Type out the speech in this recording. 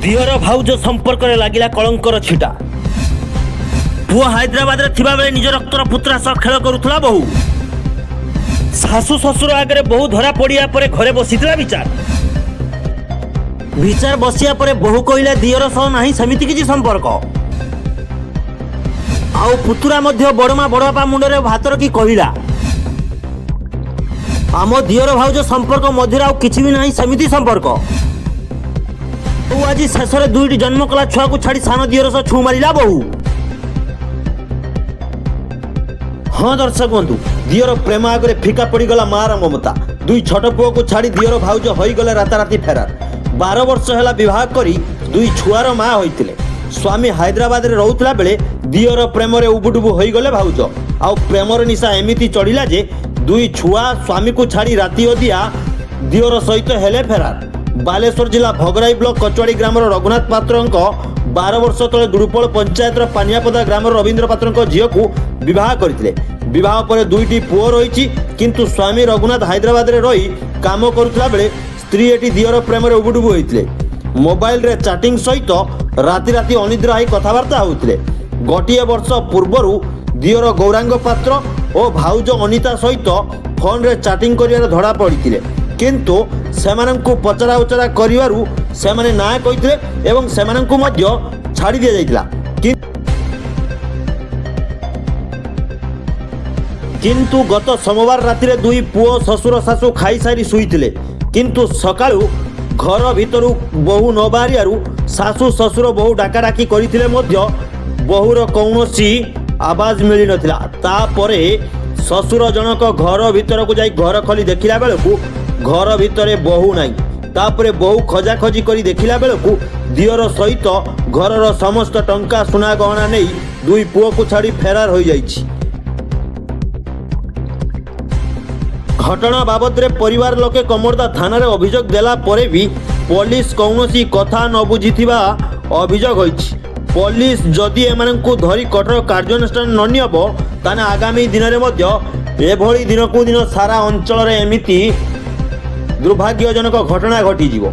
दियर भाउज संपर्क में लगिला कलंकर छिटा। पुआ हैदराबाद थिबा बेले निज रक्तर पुत्रा सह खेल करुथला बहु। सासु ससुर आगे बहु धरा पड़िया परे घरे बसीथिला विचार बसिया परे बहु कहले दियर सह नाही समिति किछि संपर्क। आउ पुतुरा मध्य बड़मा बड़बापा मुंडरे भात रखी कहला आम दियर भाउज संपर्क मध्य आउ किछि भी नाही समिति संपर्क। आज शेष दुईटी जन्म कला छुआ को छाड़ी सान दियर सह छु मारिला बहु। हाँ दर्शक बंधु, दियर प्रेम आगे फिका पड़गला मार ममता। दुई छोट पुओ को छाड़ी दियर भाउज होईगले राताराती फेरार। 12 वर्ष है विवाह करी दुई छुआर माँ होइतिले। स्वामी हैदराबाद रे रहुतला बेले दियर प्रेम रे उबुडुबु होईगले भाउज। आउ प्रेमर निशा एमिति चढ़िला जे दुई छुआ स्वामी को छाड़ी राति अदिया दियर सहित हेले फेरार। बालेश्वर जिला भगराई ब्लॉक कचवाड़ी ग्राम रघुनाथ पात्र 12 वर्ष तले दुरुपल पंचायत पानियापदा ग्राम रवींद्र पात्र झील को विवाह करथिले। विवाह पर दुईटी पुओ रही किंतु स्वामी रघुनाथ हैदराबाद रे रही काम करुला बेले स्त्री एटी दियर प्रेम रे उबुडुबु होइतिले। मोबाइल रे चैटिंग सहित राति राति अनिद्रा होई कथावार्ता होउतिले। गोटिए वर्ष पूर्वरु दियर गौरांग पात्र और भाउज अनिता सहित फोन रे चैटिंग करियार धरा पड़ितिले किंतु सेमानंकु पचरा उचरा करिवारु सेमाने ना कहिथिले एवं सेमानंकु मध्य छाड़ी दिया जाइतिला। किंतु गत सोमवार राति रे दुई पुओ ससुर सासु खाई सारी सुईतिले किंतु सकाळु घर भितरु बहु न बाहरियारु सासु ससुर बहु डाकाडाकी करिथिले मध्य बहुर कौनसी आवाज मिली नथिला। तापरे ससुर जनक घर भितर को जाई घर खोली देखिला बेलकु घर भितरे बहु नाही। तापरे बहु खोजाखोजी करी देखिला बेलकु दियर सहित घरर समस्त टंका सुना गहना नहीं दुई पुओ को छाड़ी फेरार हो जाइछि। घटना बाबद रे परिवार लोके कमरदा थाना रे अभियोग देला परे भी पुलिस कौनसी कथा न बुझिथिबा अभियोग होइछि। पुलिस जदि एमानंकु धरी कठोर कार्यानुष्ठान न नियबो ताने आगामी दिन रे मध्य एभली दिन को दिन सारा अंचल रे एमिति दुर्भाग्यजनक घटना घटी जीवो।